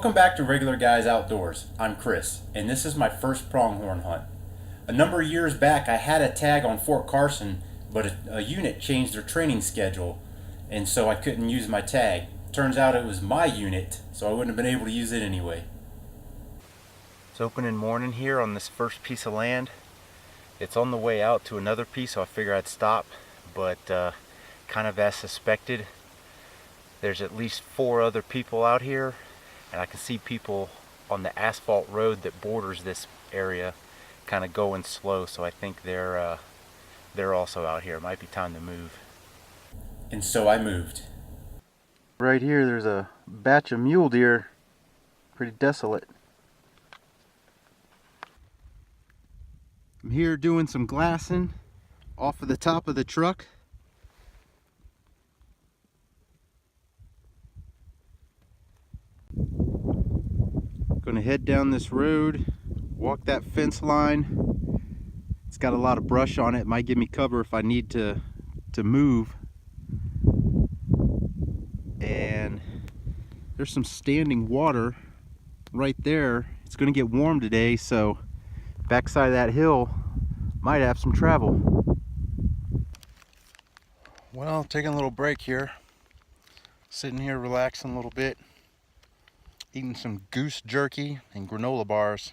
Welcome back to Regular Guys Outdoors. I'm Chris, and this is my first pronghorn hunt. A number of years back, I had a tag on Fort Carson, but a unit changed their training schedule, and so I couldn't use my tag. Turns out it was my unit, so I wouldn't have been able to use it anyway. It's opening morning here on this first piece of land. It's on the way out to another piece, so I figured I'd stop, but kind of as suspected, there's at least 4 other people out here, and I can see people on the asphalt road that borders this area kind of going slow, so I think they're also out here. It might be time to move. And so I moved. Right here there's a batch of mule deer, pretty desolate. I'm here doing some glassing off of the top of the truck. Gonna head down this road, walk that fence line. It's got a lot of brush on it. Might give me cover if I need to move. And there's some standing water right there. It's gonna get warm today, so backside of that hill might have some travel. Well, taking a little break here. Sitting here relaxing a little bit. Eating some goose jerky and granola bars.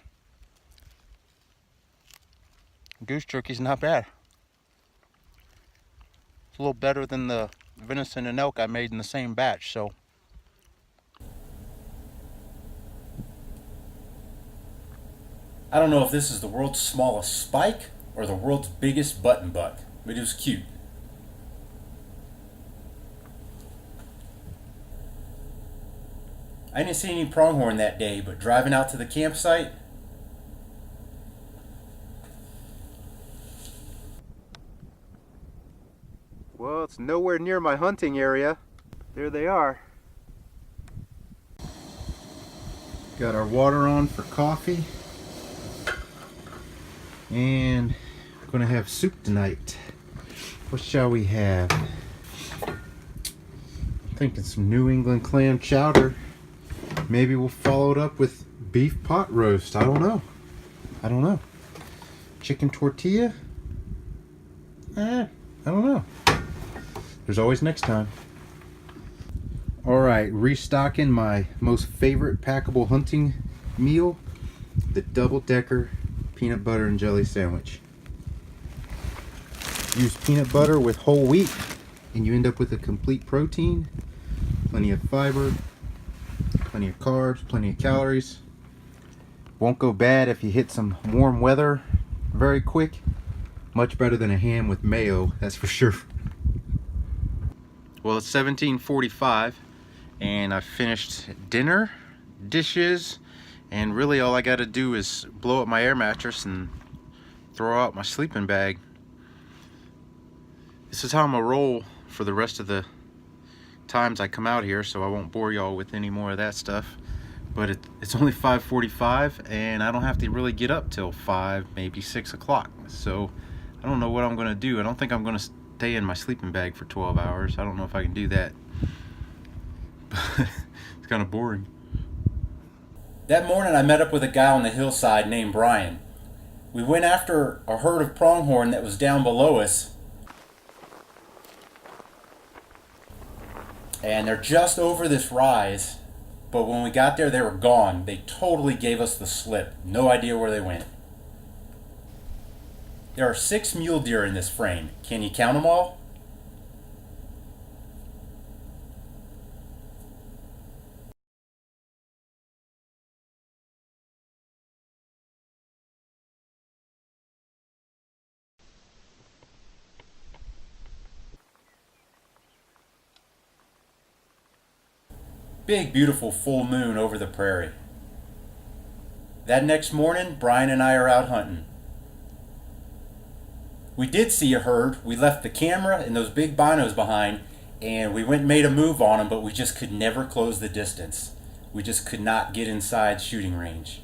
Goose jerky's not bad. It's a little better than the venison and elk I made in the same batch, so. I don't know if this is the world's smallest spike or the world's biggest button buck, but it was cute. I didn't see any pronghorn that day, but driving out to the campsite, well, it's nowhere near my hunting area. There they are. Got our water on for coffee. And we're gonna have soup tonight. What shall we have? I'm thinking some New England clam chowder. Maybe we'll follow it up with beef pot roast. I don't know. Chicken tortilla? I don't know. There's always next time. Alright, restocking my most favorite packable hunting meal, the double-decker peanut butter and jelly sandwich. Use peanut butter with whole wheat and you end up with a complete protein, plenty of fiber, plenty of carbs, plenty of calories. Won't go bad if you hit some warm weather very quick. Much better than a ham with mayo, that's for sure. Well, it's 17:45 and I finished dinner, dishes, and really all I got to do is blow up my air mattress and throw out my sleeping bag. This is how I'm gonna roll for the rest of the times I come out here, so I won't bore y'all with any more of that stuff. But it's only 5:45 and I don't have to really get up till 5, maybe 6 o'clock. So I don't know what I'm gonna do. I don't think I'm gonna stay in my sleeping bag for 12 hours. I don't know if I can do that. It's kind of boring. That morning I met up with a guy on the hillside named Brian. We went after a herd of pronghorn that was down below us. And they're just over this rise, but when we got there they were gone. They totally gave us the slip. No idea where they went. There are 6 mule deer in this frame. Can you count them all? Big, beautiful full moon over the prairie. That next morning, Brian and I are out hunting. We did see a herd. We left the camera and those big binos behind, and we went and made a move on them, but we just could never close the distance. We just could not get inside shooting range.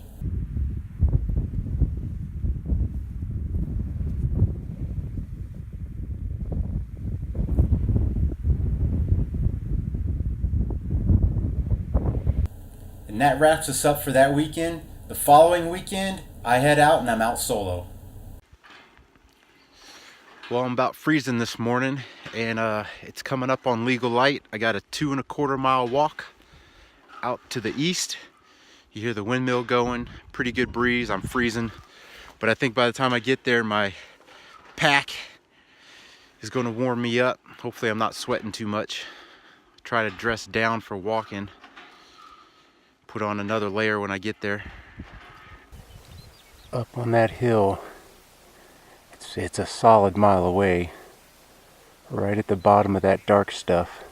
And that wraps us up for that weekend. The following weekend, I head out and I'm out solo. Well, I'm about freezing this morning, and it's coming up on legal light. I got a 2.25 mile walk out to the east. You hear the windmill going, pretty good breeze. I'm freezing, but I think by the time I get there, my pack is going to warm me up. Hopefully I'm not sweating too much. Try to dress down for walking. Put on another layer when I get there. Up on that hill, it's a solid mile away. Right at the bottom of that dark stuff,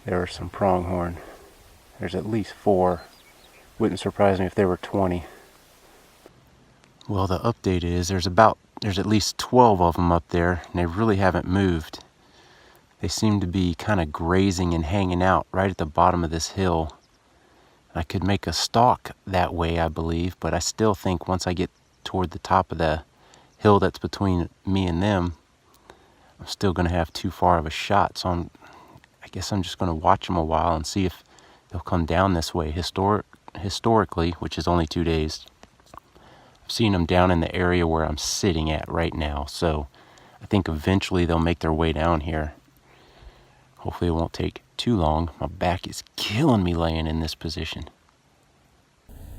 there are some pronghorn. There's at least 4. Wouldn't surprise me if there were 20. Well, the update is there's at least 12 of them up there, and they really haven't moved. They seem to be kind of grazing and hanging out right at the bottom of this hill. I could make a stalk that way, I believe, but I still think once I get toward the top of the hill that's between me and them, I'm still going to have too far of a shot. So I guess I'm just going to watch them a while and see if they'll come down this way. Historically, which is only 2 days, I've seen them down in the area where I'm sitting at right now. So I think eventually they'll make their way down here. Hopefully it won't take too long. My back is killing me laying in this position.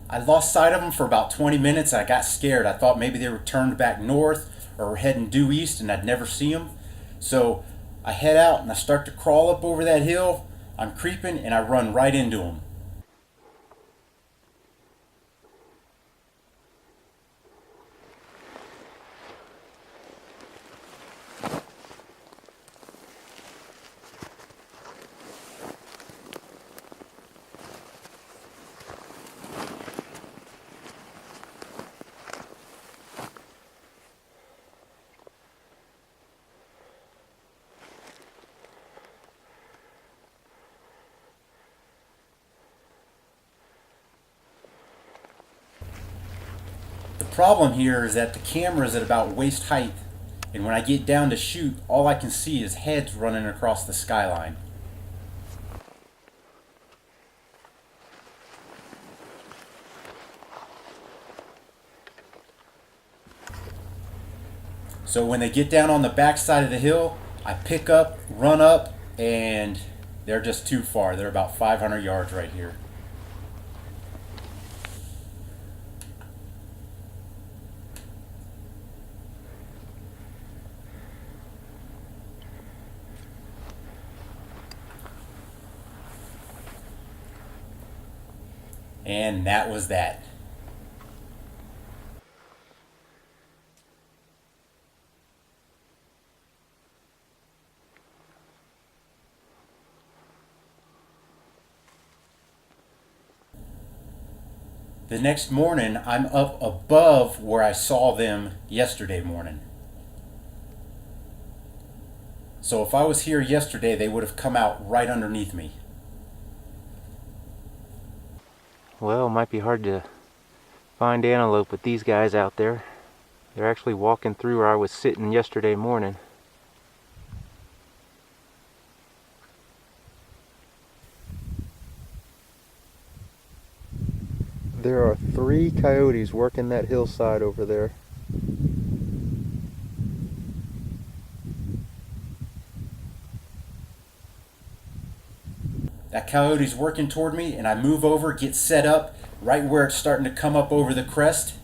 I lost sight of them for about 20 minutes. I got scared. I thought maybe they were turned back north or were heading due east and I'd never see them. So I head out and I start to crawl up over that hill. I'm creeping and I run right into them. The problem here is that the camera is at about waist height, and when I get down to shoot, all I can see is heads running across the skyline. So when they get down on the back side of the hill, I pick up, run up, and they're just too far. They're about 500 yards right here. And that was that. The next morning, I'm up above where I saw them yesterday morning. So if I was here yesterday, they would have come out right underneath me. Well, it might be hard to find antelope with these guys out there. They're actually walking through where I was sitting yesterday morning. There are 3 coyotes working that hillside over there. That coyote's working toward me, and I move over, get set up right where it's starting to come up over the crest.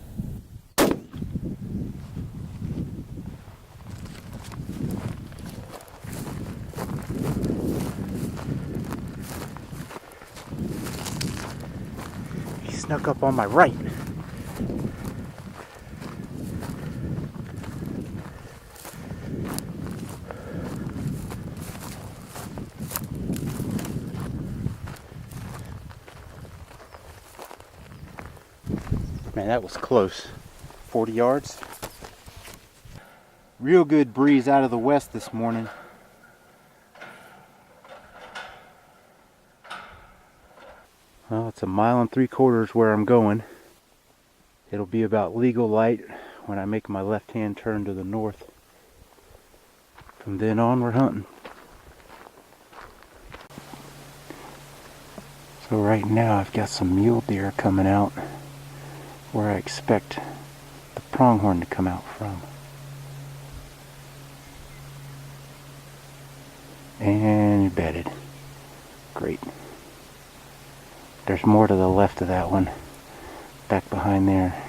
He snuck up on my right. Man, that was close. 40 yards. Real good breeze out of the west this morning. Well, it's 1.75 miles where I'm going. It'll be about legal light when I make my left-hand turn to the north. From then on, we're hunting. So right now I've got some mule deer coming out where I expect the pronghorn to come out from. And bedded. Great. There's more to the left of that one, back behind there.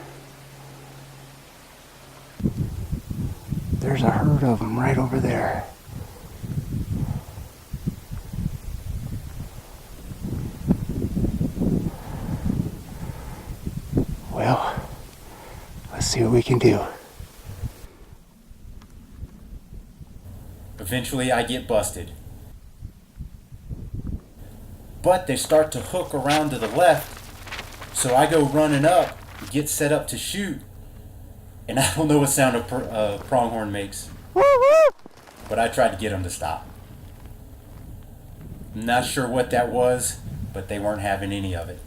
There's a herd of them right over there. Well, let's see what we can do. Eventually I get busted. But they start to hook around to the left, so I go running up, get set up to shoot, and I don't know what sound a pronghorn makes. But I tried to get them to stop. I'm not sure what that was, but they weren't having any of it.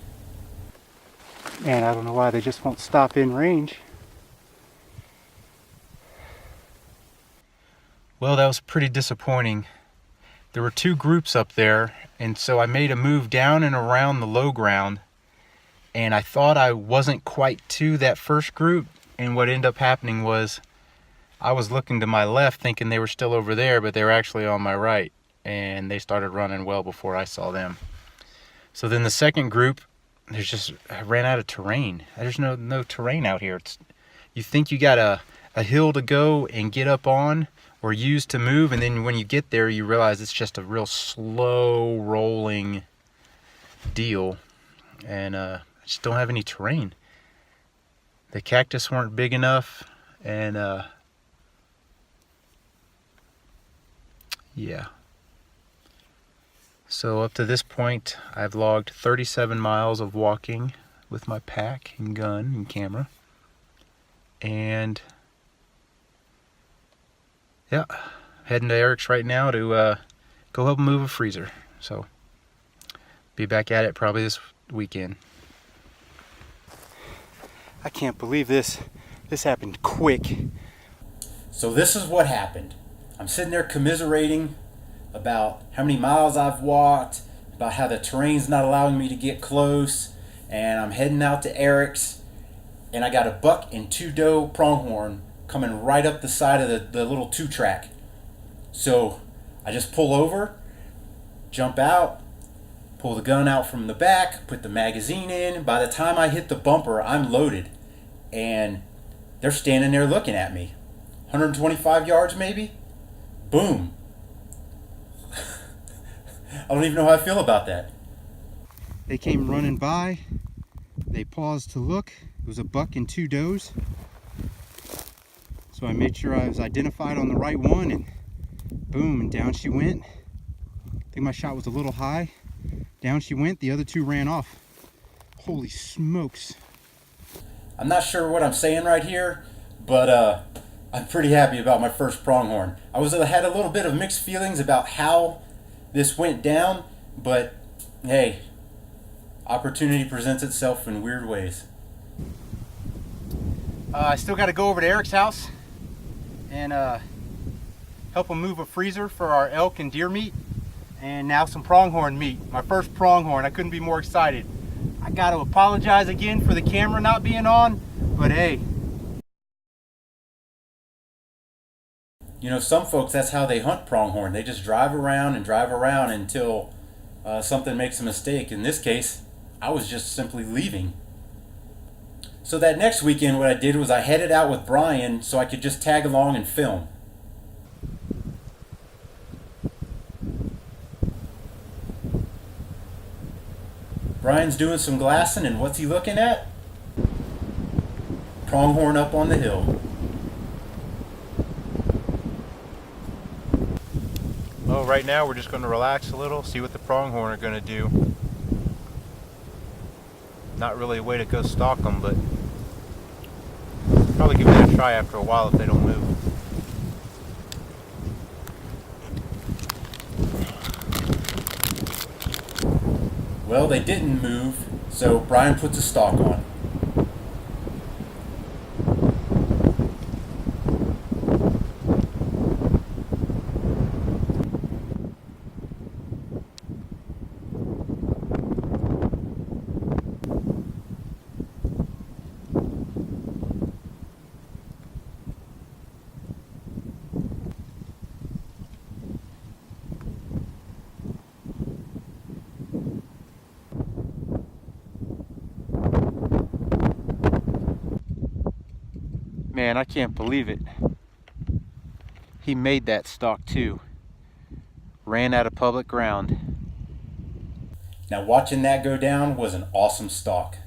Man, I don't know why they just won't stop in range. Well, that was pretty disappointing. There were two groups up there, and so I made a move down and around the low ground, and I thought I wasn't quite to that first group, and what ended up happening was I was looking to my left thinking they were still over there, but they were actually on my right, and they started running well before I saw them. So then the second group, I ran out of terrain. There's no terrain out here. You think you got a hill to go and get up on or use to move, and then when you get there you realize it's just a real slow rolling deal, and I just don't have any terrain. The cactus weren't big enough, and yeah. So up to this point I've logged 37 miles of walking with my pack and gun and camera, and yeah, heading to Eric's right now to go help him move a freezer. So be back at it probably this weekend. I can't believe this happened quick. So this is what happened. I'm sitting there commiserating about how many miles I've walked, about how the terrain's not allowing me to get close, and I'm heading out to Eric's, and I got a buck and two doe pronghorn coming right up the side of the little 2-track. So I just pull over, jump out, pull the gun out from the back, put the magazine in. By the time I hit the bumper, I'm loaded, and they're standing there looking at me. 125 yards maybe? Boom. I don't even know how I feel about that. They came running by. They paused to look. It was a buck and two does. So I made sure I was identified on the right one, and boom, and down she went. I think my shot was a little high. Down she went. The other two ran off. Holy smokes. I'm not sure what I'm saying right here, but I'm pretty happy about my first pronghorn. I had a little bit of mixed feelings about how this went down, but hey, opportunity presents itself in weird ways. I still got to go over to Eric's house and help him move a freezer for our elk and deer meat, and now some pronghorn meat. My first pronghorn. I couldn't be more excited. I got to apologize again for the camera not being on, but hey. You know, some folks, that's how they hunt pronghorn. They just drive around until something makes a mistake. In this case, I was just simply leaving. So that next weekend, what I did was I headed out with Brian so I could just tag along and film. Brian's doing some glassing, and what's he looking at? Pronghorn up on the hill. Well, right now we're just going to relax a little, see what the pronghorn are going to do. Not really a way to go stalk them, but probably give it a try after a while if they don't move. Well, they didn't move, so Brian puts a stalk on. Man, I can't believe it. He made that stalk too. Ran out of public ground. Now watching that go down was an awesome stalk.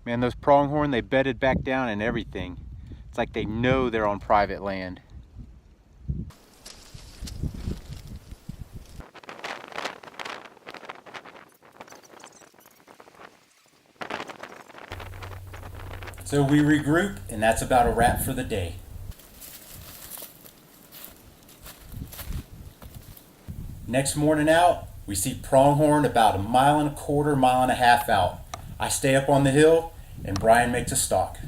Man, those pronghorn, they bedded back down and everything. It's like they know they're on private land. So we regroup, and that's about a wrap for the day. Next morning out, we see pronghorn about 1.25 miles out. I stay up on the hill, and Brian makes a stalk.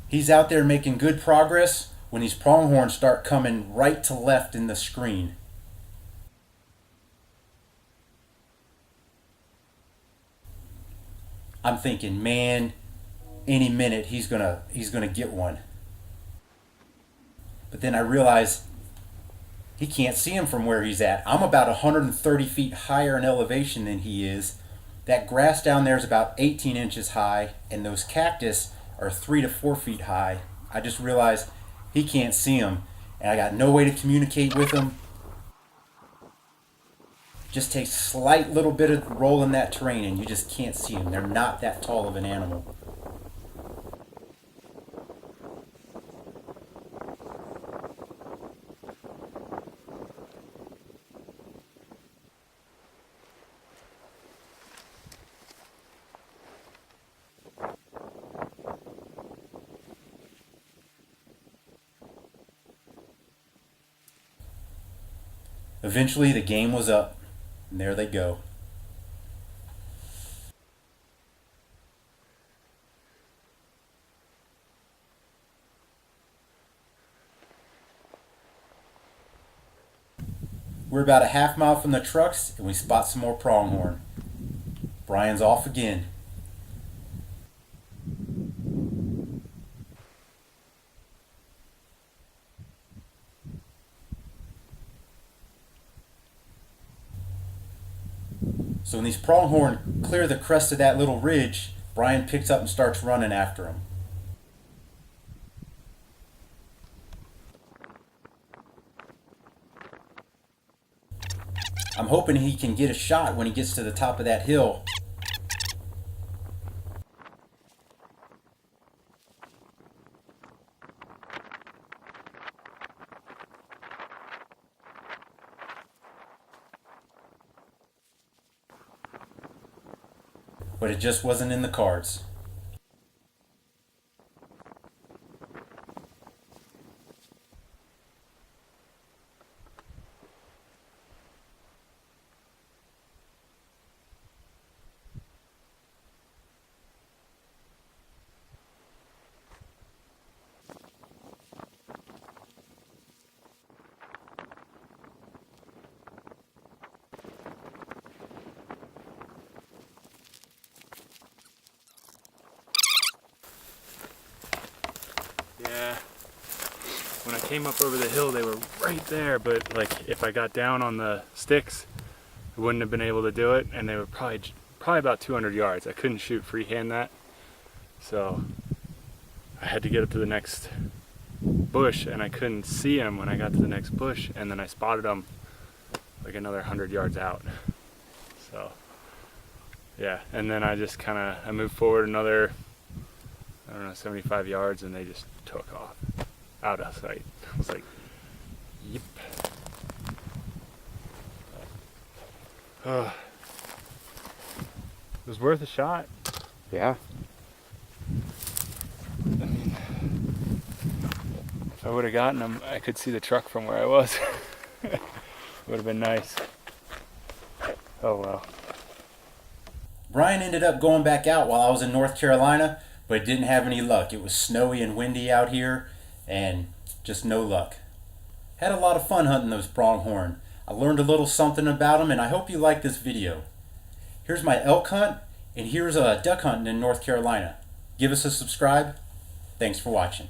He's out there making good progress when these pronghorns start coming right to left in the screen. I'm thinking, man, any minute he's gonna get one. But then I realize he can't see him from where he's at. I'm about 130 feet higher in elevation than he is. That grass down there is about 18 inches high, and those cactus are 3 to 4 feet high. I just realized he can't see him, and I got no way to communicate with him. Just takes a slight little bit of roll in that terrain and you just can't see them. They're not that tall of an animal. Eventually the game was up. And there they go. We're about a half mile from the trucks and we spot some more pronghorn. Brian's off again. So when these pronghorn clear the crest of that little ridge, Brian picks up and starts running after them. I'm hoping he can get a shot when he gets to the top of that hill. But it just wasn't in the cards. Yeah, when I came up over the hill they were right there, but like if I got down on the sticks I wouldn't have been able to do it, and they were probably about 200 yards. I couldn't shoot freehand that, so I had to get up to the next bush and I couldn't see him when I got to the next bush, and then I spotted him like another 100 yards out. So yeah, and then I just I moved forward another, I don't know, 75 yards, and they just took off out of sight. I was like, yep. It was worth a shot. Yeah. I mean, if I would have gotten him, I could see the truck from where I was. Would have been nice. Oh well. Brian ended up going back out while I was in North Carolina, but didn't have any luck. It was snowy and windy out here, and just no luck. Had a lot of fun hunting those pronghorn. I learned a little something about them, and I hope you like this video. Here's my elk hunt, and here's a duck hunting in North Carolina. Give us a subscribe. Thanks for watching.